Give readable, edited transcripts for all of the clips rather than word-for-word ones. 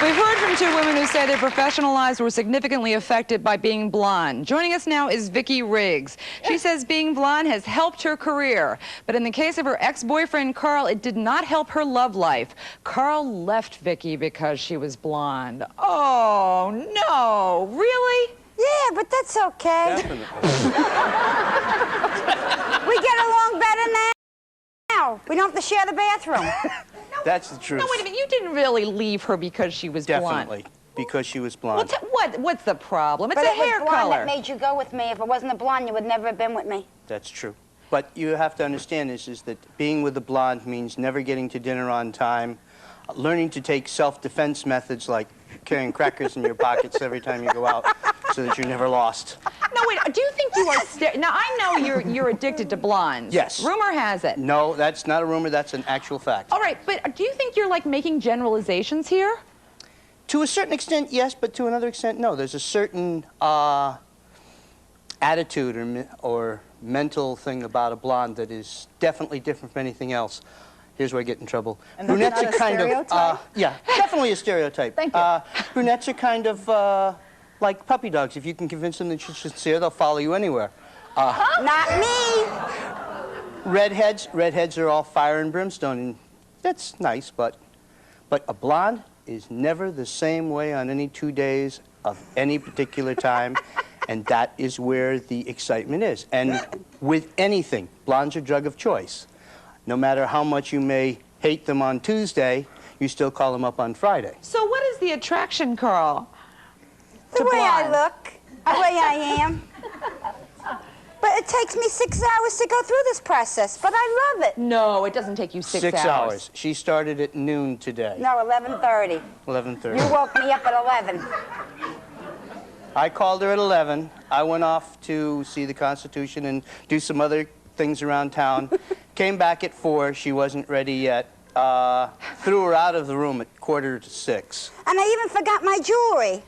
We've heard from two women who say their professional lives were significantly affected by being blonde. Joining us now is Vicki Riggs. She says being blonde has helped her career. But in the case of her ex-boyfriend, Carl, it did not help her love life. Carl left Vicki because she was blonde. Oh, no. Really? Yeah, but that's okay. Definitely. We get along better now. We don't have to share the bathroom. That's the truth. No, wait a minute. You didn't really leave her because she was blonde. Definitely, because she was blonde. What's the problem? It's But a it was hair blonde color. that made you go with me. If it wasn't a blonde, you would never have been with me. That's true. But you have to understand is that being with a blonde means never getting to dinner on time, learning to take self-defense methods like carrying crackers in your pockets every time you go out so that you're never lost. No, wait. Do you think you are... Now, I know you're addicted to blondes. Yes. Rumor has it. No, that's not a rumor. That's an actual fact. All right, but do you think you're, like, making generalizations here? To a certain extent, yes, but to another extent, no. There's a certain attitude or mental thing about a blonde that is definitely different from anything else. Here's where I get in trouble. And Brunettes that's are not a kind of, stereotype? yeah, definitely a stereotype. Thank you. Brunettes are kind of like puppy dogs. If you can convince them that you're sincere, they'll follow you anywhere. Not me. Redheads are all fire and brimstone, and that's nice, but a blonde is never the same way on any 2 days of any particular time, and that is where the excitement is. And with anything, blondes are drug of choice. No matter how much you may hate them on Tuesday, you still call them up on Friday. So what is the attraction, Carl? The way I look, the way I am. But it takes me 6 hours to go through this process, but I love it. No, it doesn't take you 6 hours. 6 hours. She started at noon today. No, 11:30. 11:30. You woke me up at 11. I called her at 11. I went off to see the Constitution and do some other things around town. Came back at 4. She wasn't ready yet. Threw her out of the room at 5:45. And I even forgot my jewelry.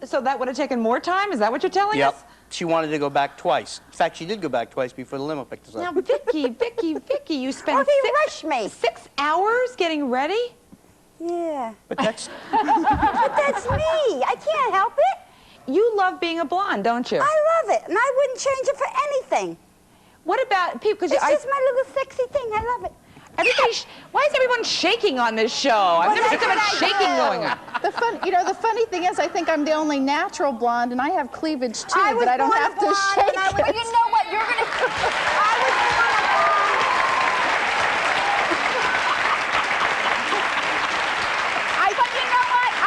So that would have taken more time? Is that what you're telling us? Yep. She wanted to go back twice. In fact, she did go back twice before the limo picked us up. Now, Vicki, you spent he rushed me. 6 hours getting ready? Yeah. But that's... But that's me. I can't help it. You love being a blonde, don't you? I love it, and I wouldn't change it for anything. What about people? It's just my little sexy thing. I love it. Why is everyone shaking on this show? I've never seen so much shaking going on. The funny thing is, I think I'm the only natural blonde, and I have cleavage too, but I don't have to shake it. But you know what? You're gonna.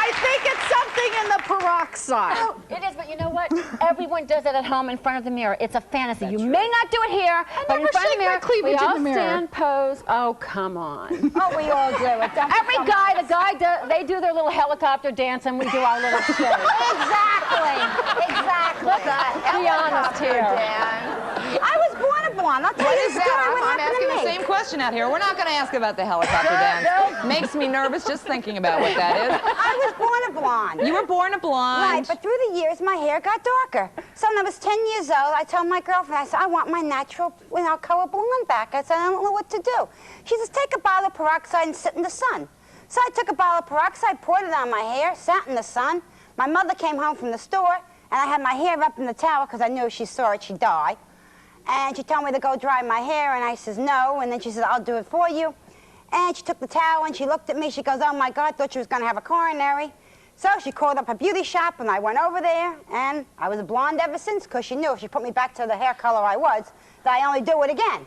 I think it's something in the peroxide. Oh, it is, but you know what? Everyone does it at home in front of the mirror. It's a fantasy. You may not do it here, but in front of the mirror, we all stand, pose. Oh, come on. Oh, we all do it. They do their little helicopter dance, and we do our little shake. Exactly. Be honest here. I was born a blonde. I'll tell you the story what I'm happened asking to the me. same question out here. We're not going to ask about the helicopter dance. Makes me nervous just thinking about what that is. I was born a blonde. You were born a blonde. Right, but through the years, my hair got darker. So when I was 10 years old, I told my girlfriend, I said, I want my natural, color blonde back. I said, I don't know what to do. She says, take a bottle of peroxide and sit in the sun. So I took a bottle of peroxide, poured it on my hair, sat in the sun. My mother came home from the store, and I had my hair up in the towel because I knew if she saw it, she'd die. And she told me to go dry my hair, and I says, no. And then she said, I'll do it for you. And she took the towel, and she looked at me. She goes, oh, my God, thought she was going to have a coronary. So she called up a beauty shop, and I went over there, and I was a blonde ever since because she knew if she put me back to the hair color I was, that I only do it again.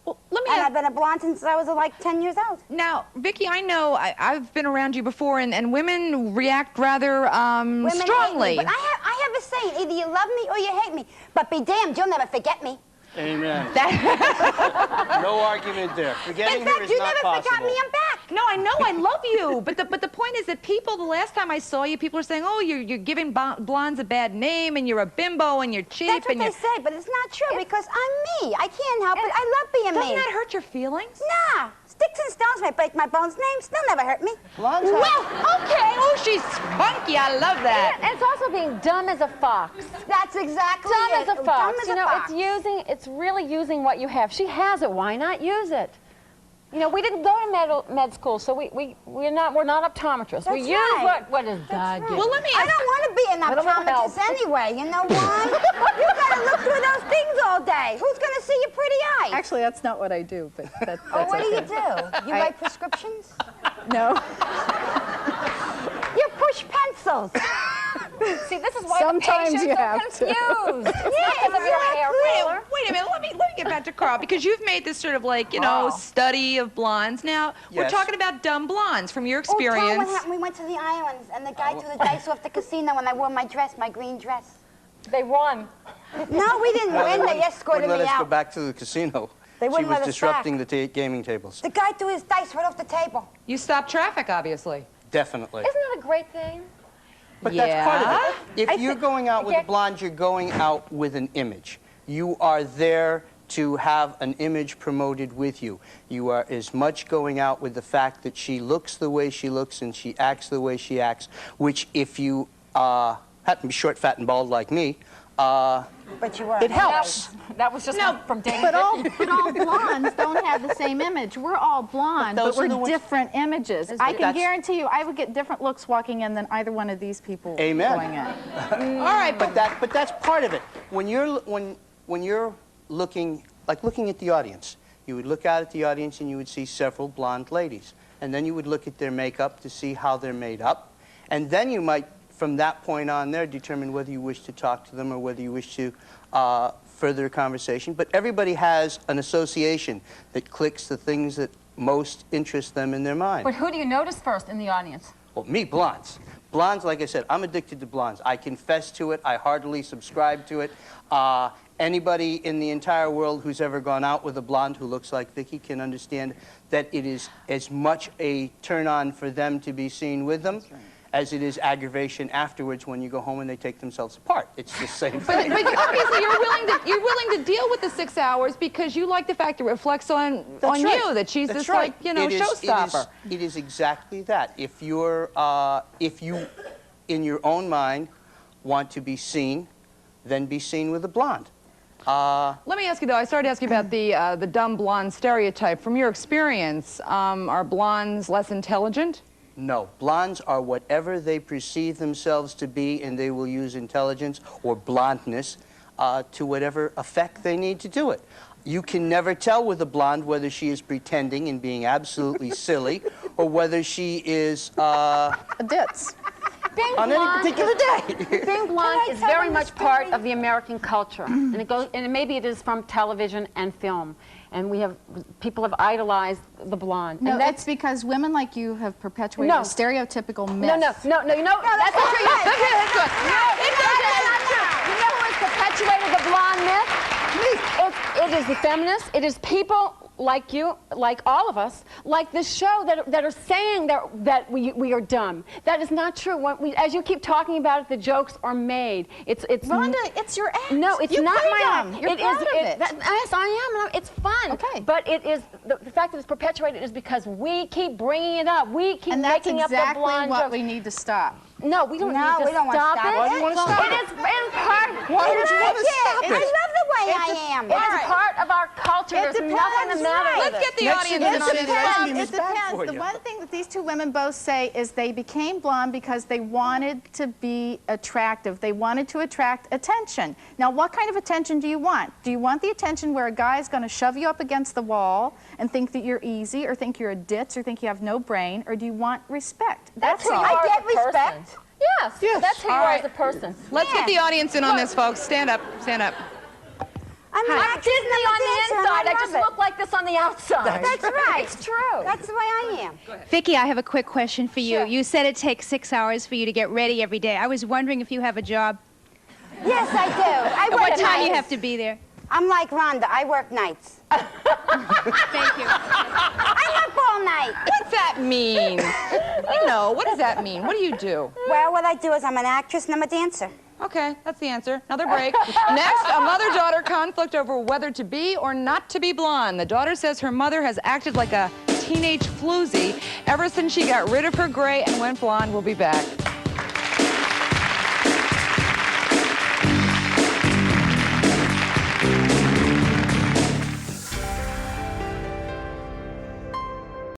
Well, let me and I've been a blonde since I was like 10 years old. Now, Vicki, I know I've been around you before, and women react rather strongly. Hate me, but I have a saying, either you love me or you hate me, but be damned, you'll never forget me. Amen. No argument there. Forgetting her is not possible. In fact, you never forgot me, I'm back. No, I know, I love you. But the point is that people, the last time I saw you, people are saying, oh, you're giving blondes a bad name, and you're a bimbo, and you're cheap. That's what they say, but it's not true because I'm me. I can't help it. I love being me. Doesn't that hurt your feelings? Nah. Sticks and stones may break my bones. Names, they'll never hurt me. Well, okay. Oh, she's spunky. I love that. And it's also being dumb as a fox. That's exactly dumb it. As a fox. Dumb as a fox. It's really using what you have. She has it. Why not use it? You know, we didn't go to med school, so we're not optometrists. That's we use right. what is God given. Well, let me I don't want to be an optometrist anyway. You know why? You gotta look through those things all day. Who's gonna see your pretty eyes? Actually, that's not what I do, but that's Oh, what do okay. you do? You write prescriptions? No. You push pencils. See, this is why Sometimes the patients you are have to. confused. It's Yeah, not because of your hair color. Wait a minute, let me get back to Carl, because you've made this sort of like, you know, study of blondes. Now, we're Yes. talking about dumb blondes from your Oh, tell 'em experience. what happened. We went to the islands, and the guy threw the dice off the casino when I wore my dress, my green dress. They won. No, we didn't win. They escorted Wouldn't me let us go out. back to the casino. They She wouldn't was let us disrupting back. the gaming tables. The guy threw his dice right off the table. You stopped traffic, obviously. Definitely. Isn't that a great thing? But that's part of it. If you're going out with a Yeah. blonde, you're going out with an image. You are there to have an image promoted with you. You are as much going out with the fact that she looks the way she looks and she acts the way she acts, which if you happen to be short, fat, and bald like me, But you were. it helps. That was just from dating. But all blondes don't have the same image. We're all blonde, But but those are the we're ones- different images. I can That's- guarantee you I would get different looks walking in than either one of these people Amen. going in. All right, But that's part of it. When you're looking at the audience, you would look out at the audience and you would see several blonde ladies, and then you would look at their makeup to see how they're made up, and then you might, from that point on there, determine whether you wish to talk to them or whether you wish to further a conversation. But everybody has an association that clicks the things that most interest them in their mind. But who do you notice first in the audience? Well, me, blondes. Blondes, like I said, I'm addicted to blondes. I confess to it. I heartily subscribe to it. Anybody in the entire world who's ever gone out with a blonde who looks like Vicky can understand that it is as much a turn-on for them to be seen with them as it is aggravation afterwards when you go home and they take themselves apart. It's the same But thing. obviously you're willing to deal with the 6 hours because you like the fact it reflects on That's right. you, that she's That's this right. like, you know, It is- showstopper. It is exactly that. If you, in your own mind, want to be seen, then be seen with a blonde. Let me ask you though, I started asking about the dumb blonde stereotype. From your experience, are blondes less intelligent? No, blondes are whatever they perceive themselves to be, and they will use intelligence or blondness to whatever effect they need to do it. You can never tell with a blonde whether she is pretending and being absolutely silly or whether she is A ditz. Being on blonde any particular day. Being blonde Can I is tell very them a much part story? of the American culture, and maybe it is from television and film, and people have idolized the blonde. No, and that's because women like you have perpetuated No. a stereotypical myth. no, you know, that's not true. That's good. That's not true. You know who has perpetuated the blonde myth? It is the feminists. It is people like you, like all of us, like this show that are saying that we are dumb. That is not true. As you keep talking about it, the jokes are made. It's Rhonda, it's your act. No, it's you not play my dumb. act. You're proud of it. Yes, I am. It's fun. Okay. But it is the fact that it's perpetuated is because we keep bringing it up. We keep And that's making exactly up the blonde what jokes. we need to stop. No, we don't No, need to we don't wanna stop stop it. it. Why do you wanna stop It it? is part. Why would you want to Yeah, stop I it? love the way I am. It is part of our culture. It There's depends, nothing the matter right. with Let's it. get the Next audience thing in you on say, this. the ice cream It is bad depends. for The you. one thing that these two women both say is they became blonde because they wanted to be attractive. They wanted to attract attention. Now, what kind of attention do you want? Do you want the attention where a guy's going to shove you up against the wall and think that you're easy or think you're a ditz or think you have no brain, or do you want respect? That's who you all. are I get as a person. respect. Yes, that's who you All are right. as a person. Let's get the audience in on this, folks. Stand up, stand up. I'm an I'm actress Disney and I'm a on the dancer, and inside. I love just it. look like this on the outside. That's right. It's true. That's the way I am. Vicki, I have a quick question for you. Sure. You said it takes 6 hours for you to get ready every day. I was wondering if you have a job. Yes, I do. I At work what time you nights. have to be there? I'm like Rhonda. I work nights. Thank you. I'm up all night. What's that mean? You know, what does that mean? What do you do? Well, what I do is I'm an actress and I'm a dancer. Okay, that's the answer. Another break. Next, a mother-daughter conflict over whether to be or not to be blonde. The daughter says her mother has acted like a teenage floozy ever since she got rid of her gray and went blonde. We'll be back.